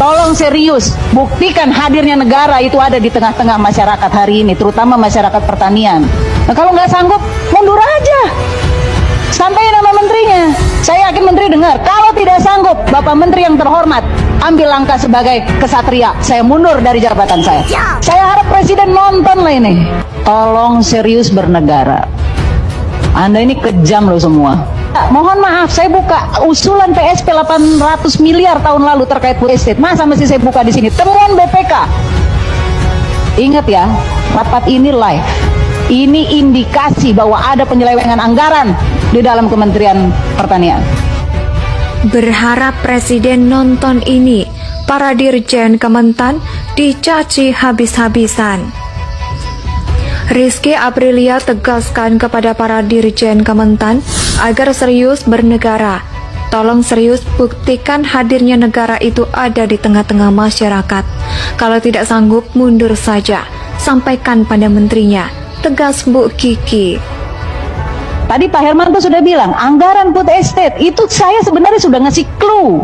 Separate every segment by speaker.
Speaker 1: Tolong serius, buktikan hadirnya negara itu ada di tengah-tengah masyarakat hari ini, terutama masyarakat pertanian. Nah, kalau nggak sanggup, mundur aja. Sampaikan nama menterinya. Saya yakin menteri dengar. Kalau tidak sanggup, Bapak Menteri yang terhormat, ambil langkah sebagai kesatria. Saya mundur dari jabatan saya. Saya harap Presiden nonton lah ini. Tolong serius bernegara. Anda ini kejam loh semua. Mohon maaf, saya buka usulan PSP 800 miliar tahun lalu terkait food estate. Masa mesti saya buka di sini? Temuan BPK. Ingat ya, rapat ini live. Ini indikasi bahwa ada penyelewengan anggaran di dalam Kementerian Pertanian.
Speaker 2: Berharap Presiden nonton ini, para Dirjen Kementan dicaci habis-habisan. Rizky Aprilia tegaskan kepada para Dirjen Kementan agar serius bernegara. Tolong serius buktikan hadirnya negara itu ada di tengah-tengah masyarakat. Kalau tidak sanggup, mundur saja. Sampaikan pada menterinya, tegas Bu Kiki.
Speaker 1: Tadi Pak Hermanto sudah bilang, anggaran food estate itu saya sebenarnya sudah ngasih clue.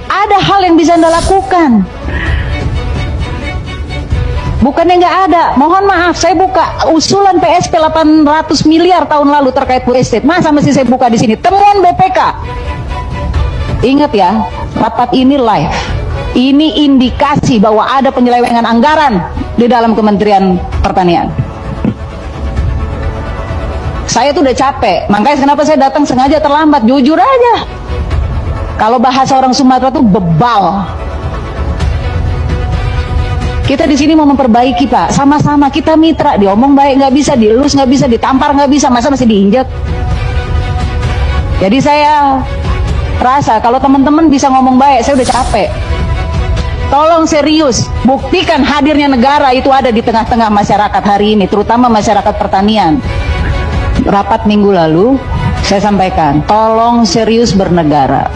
Speaker 1: Ada hal yang bisa Anda lakukan. Bukannya nggak ada. Mohon maaf, saya buka usulan PSP 800 miliar tahun lalu terkait food estate. Masa mesti saya buka di sini? Temuan BPK. Ingat ya, rapat ini live. Ini indikasi bahwa ada penyelewengan anggaran di dalam Kementerian Pertanian. Saya tuh udah capek, makanya kenapa saya datang sengaja terlambat, jujur aja. Kalau bahasa orang Sumatera tuh bebal. Kita di sini mau memperbaiki Pak, sama-sama kita mitra, diomong baik nggak bisa, dielus nggak bisa, ditampar nggak bisa, masa masih diinjak. Jadi saya rasa kalau teman-teman bisa ngomong baik, saya udah capek. Tolong serius, buktikan hadirnya negara itu ada di tengah-tengah masyarakat hari ini, terutama masyarakat pertanian. Rapat minggu lalu, saya sampaikan, tolong serius bernegara.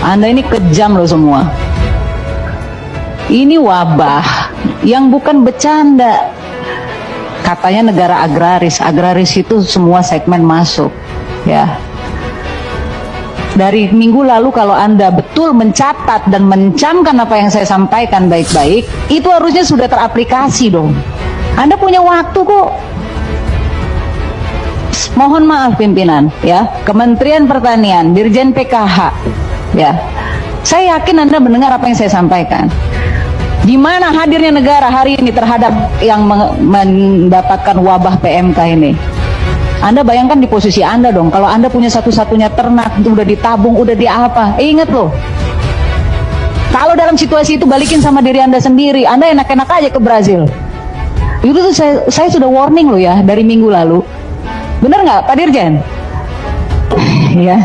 Speaker 1: Anda ini kejam loh semua. Ini wabah yang bukan bercanda. Katanya negara agraris, agraris itu semua segmen masuk, ya. Dari minggu lalu kalau Anda betul mencatat dan mencamkan apa yang saya sampaikan baik-baik, itu harusnya sudah teraplikasi dong. Anda punya waktu kok. Mohon maaf pimpinan, ya, Kementerian Pertanian, Dirjen PKH, ya. Saya yakin Anda mendengar apa yang saya sampaikan. Di mana hadirnya negara hari ini terhadap yang mendapatkan wabah PMK ini? Anda bayangkan di posisi Anda dong, kalau Anda punya satu-satunya ternak, udah ditabung, udah di apa? Ingat loh, kalau dalam situasi itu balikin sama diri Anda sendiri, Anda enak-enak aja ke Brazil. Itu tuh saya sudah warning loh ya dari minggu lalu. Bener nggak Pak Dirjen? Ya,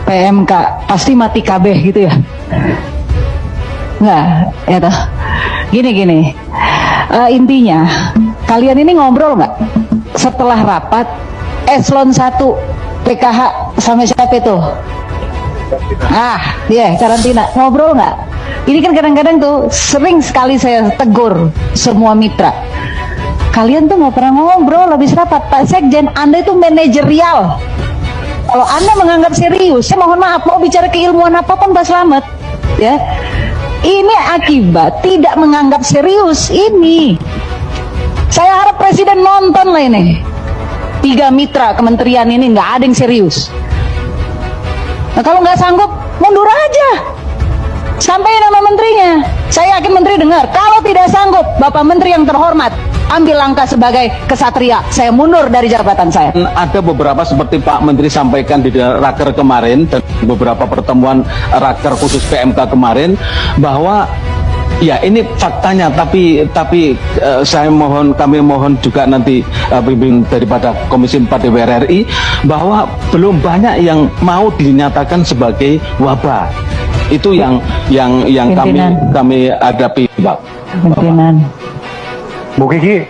Speaker 1: PMK pasti mati kabeh gitu ya? Nggak, ya toh. Gini. Intinya, kalian ini ngobrol nggak? Setelah rapat, eselon 1 PKH sama siapa itu? Dia karantina. Ngobrol nggak? Ini kan kadang-kadang tuh sering sekali saya tegur semua mitra. Kalian tuh nggak pernah ngobrol habis rapat. Pak Sekjen, Anda itu manajerial. Kalau Anda menganggap serius, saya mohon maaf, mau bicara keilmuan apapun Pak Slamet, ya. Ini akibat tidak menganggap serius ini. Saya harap Presiden nonton lah ini. 3 mitra kementerian ini nggak ada yang serius. Nah, kalau nggak sanggup, mundur aja. Sampaikan nama menterinya. Saya yakin menteri dengar. Kalau tidak sanggup, Bapak Menteri yang terhormat, ambil langkah sebagai kesatria. Saya mundur dari jabatan saya.
Speaker 3: Ada beberapa seperti Pak Menteri sampaikan di raker kemarin dan beberapa pertemuan raker khusus PMK kemarin, bahwa ya ini faktanya, tapi kami mohon juga nanti bimbing daripada Komisi 4 DPR RI, bahwa belum banyak yang mau dinyatakan sebagai wabah. Itu yang kami hadapi, Pak.
Speaker 1: Pimpinan.
Speaker 4: Bu Kiki,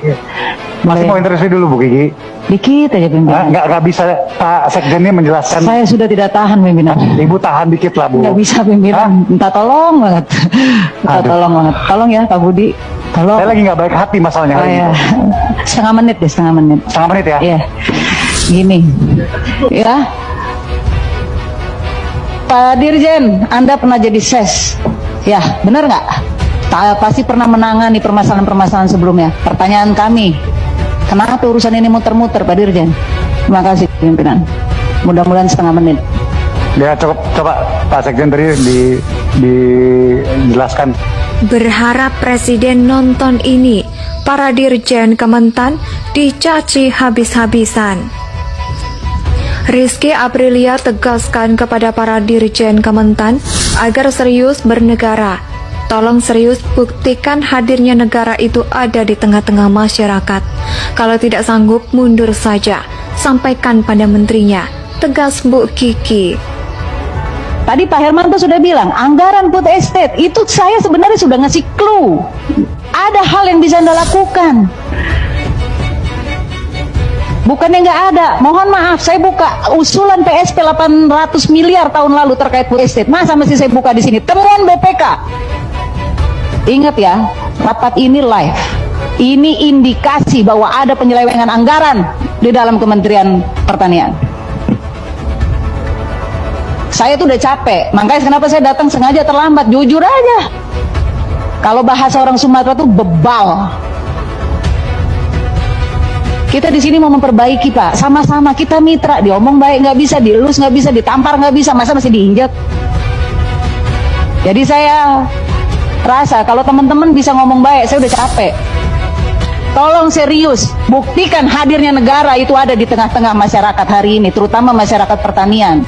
Speaker 4: masih mau interview dulu Bu Kiki?
Speaker 1: Dikit aja pimpinan.
Speaker 4: Nggak bisa Pak Sekjen ini menjelaskan.
Speaker 1: Saya sudah tidak tahan pimpinan.
Speaker 4: Ibu tahan dikit lah Bu.
Speaker 1: Nggak bisa pimpinan. Minta tolong banget. Minta tolong banget. Tolong ya Pak Budi. Tolong.
Speaker 4: Saya lagi nggak baik hati masalahnya hari ini.
Speaker 1: Setengah menit deh, setengah menit.
Speaker 4: Setengah menit ya?
Speaker 1: Iya. Gini. Ya. Pak Dirjen, Anda pernah jadi ses? Ya, benar nggak? Pasti pernah menangani permasalahan-permasalahan sebelumnya. Pertanyaan kami, kenapa urusan ini muter-muter, Pak Dirjen? Terima kasih, pimpinan. Mudah-mudahan setengah menit.
Speaker 4: Ya coba Pak Sekjen tadi dijelaskan.
Speaker 2: Berharap presiden nonton ini, para dirjen Kementan dicaci habis-habisan. Rizky Aprilia tegaskan kepada para dirjen Kementan agar serius bernegara. Tolong serius buktikan hadirnya negara itu ada di tengah-tengah masyarakat. Kalau tidak sanggup, mundur saja. Sampaikan pada menterinya, tegas Bu Kiki.
Speaker 1: Tadi Pak Hermanto sudah bilang, anggaran food estate, itu saya sebenarnya sudah ngasih clue. Ada hal yang bisa Anda lakukan. Bukannya nggak ada, mohon maaf, saya buka usulan PSP 800 miliar tahun lalu terkait food estate. Masa mesti saya buka di sini? Temuan BPK. Ingat ya, rapat ini live. Ini indikasi bahwa ada penyelewengan anggaran di dalam Kementerian Pertanian. Saya tuh udah capek, makanya kenapa saya datang sengaja terlambat, jujur aja. Kalau bahasa orang Sumatera tuh bebal. Kita di sini mau memperbaiki, Pak. Sama-sama kita mitra, diomong baik nggak bisa, dielus nggak bisa, ditampar nggak bisa, masa masih diinjak. Jadi saya rasa kalau teman-teman bisa ngomong baik, saya udah capek. Tolong serius, buktikan hadirnya negara itu ada di tengah-tengah masyarakat hari ini, terutama masyarakat pertanian.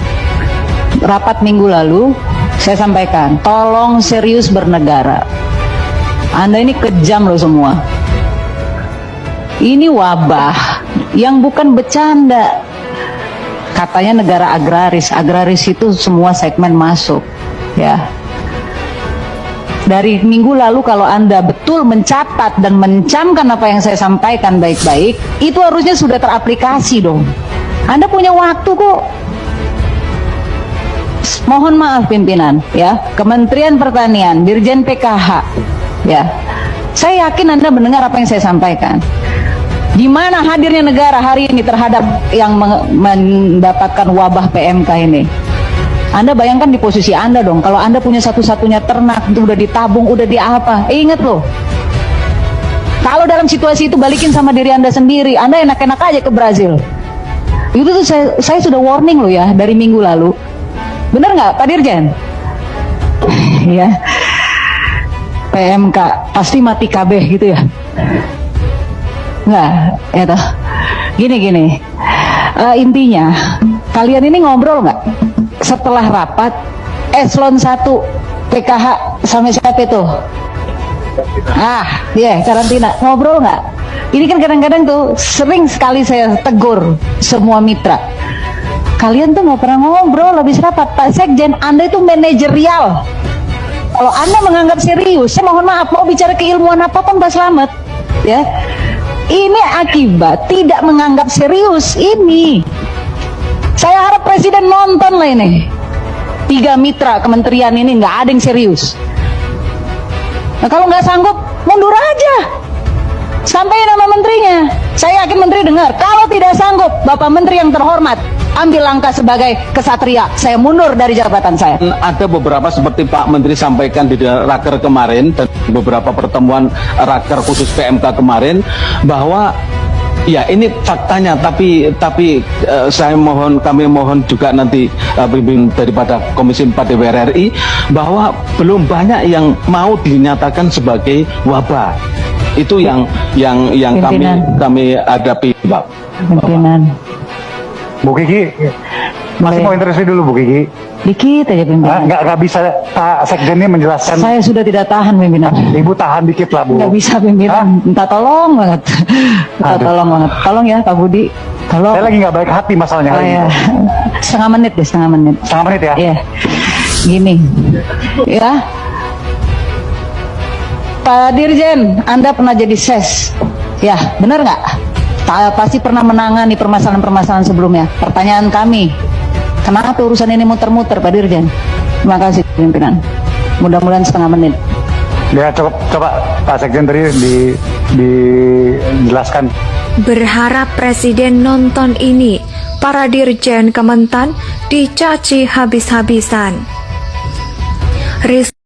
Speaker 1: Rapat minggu lalu, saya sampaikan, tolong serius bernegara. Anda ini kejam loh semua. Ini wabah yang bukan bercanda. Katanya negara agraris itu semua segmen masuk. Ya. Dari minggu lalu kalau Anda betul mencatat dan mencamkan apa yang saya sampaikan baik-baik, itu harusnya sudah teraplikasi dong. Anda punya waktu kok. Mohon maaf pimpinan, ya, Kementerian Pertanian, Dirjen PKH, ya. Saya yakin Anda mendengar apa yang saya sampaikan. Di mana hadirnya negara hari ini terhadap yang mendapatkan wabah PMK ini? Anda bayangkan di posisi Anda dong, kalau Anda punya satu-satunya ternak, itu udah ditabung, udah di apa? Ingat loh, kalau dalam situasi itu balikin sama diri Anda sendiri, Anda enak-enak aja ke Brazil. Itu tuh saya sudah warning loh ya dari minggu lalu. Bener nggak Pak Dirjen? Ya, PMK pasti mati KB gitu ya? Nggak, ya toh. Gini. Intinya, kalian ini ngobrol nggak? Setelah rapat, eselon 1 PKH sama siapa itu? Karantina. Ngobrol nggak? Ini kan kadang-kadang tuh sering sekali saya tegur semua mitra. Kalian tuh nggak pernah ngobrol habis rapat. Pak Sekjen, Anda itu manajerial. Kalau Anda menganggap serius, saya mohon maaf, mau bicara keilmuan apapun Pak Slamet, ya. Ini akibat tidak menganggap serius ini. Saya harap Presiden nonton lah ini. 3 mitra kementerian ini nggak ada yang serius. Nah, kalau nggak sanggup, mundur aja. Sampaikan nama menterinya. Saya yakin menteri dengar. Kalau tidak sanggup, Bapak Menteri yang terhormat, ambil langkah sebagai kesatria. Saya mundur dari jabatan saya.
Speaker 3: Ada beberapa seperti Pak Menteri sampaikan di raker kemarin dan beberapa pertemuan raker khusus PMK kemarin, bahwa ya ini faktanya, tapi kami mohon juga nanti bimbing daripada Komisi 4 DPR RI, bahwa belum banyak yang mau dinyatakan sebagai wabah. Itu yang kami hadapi, Pak.
Speaker 1: Pimpinan.
Speaker 4: Bu Kiki, masih mau interview dulu Bu Kiki.
Speaker 1: Dikit aja pimpinan.
Speaker 4: Nggak bisa Pak Sekjennya menjelaskan.
Speaker 1: Saya sudah tidak tahan pimpinan.
Speaker 4: Ibu tahan dikit lah Bu.
Speaker 1: Nggak bisa pimpinan. Minta tolong banget. Tolong banget. Tolong ya Pak Budi. Tolong.
Speaker 4: Saya lagi nggak baik hati masalahnya hari ini.
Speaker 1: Setengah menit deh, setengah menit.
Speaker 4: Setengah menit ya?
Speaker 1: Iya. Gini. Ya. Pak Dirjen, Anda pernah jadi ses? Ya, benar nggak? Pasti pernah menangani permasalahan-permasalahan sebelumnya. Pertanyaan kami, kenapa urusan ini muter-muter, Pak Dirjen? Terima kasih, pimpinan. Mudah-mudahan setengah menit.
Speaker 4: Ya, coba Pak Sekjen tadi dijelaskan.
Speaker 2: Berharap presiden nonton ini, para dirjen Kementan dicaci habis-habisan. Rizky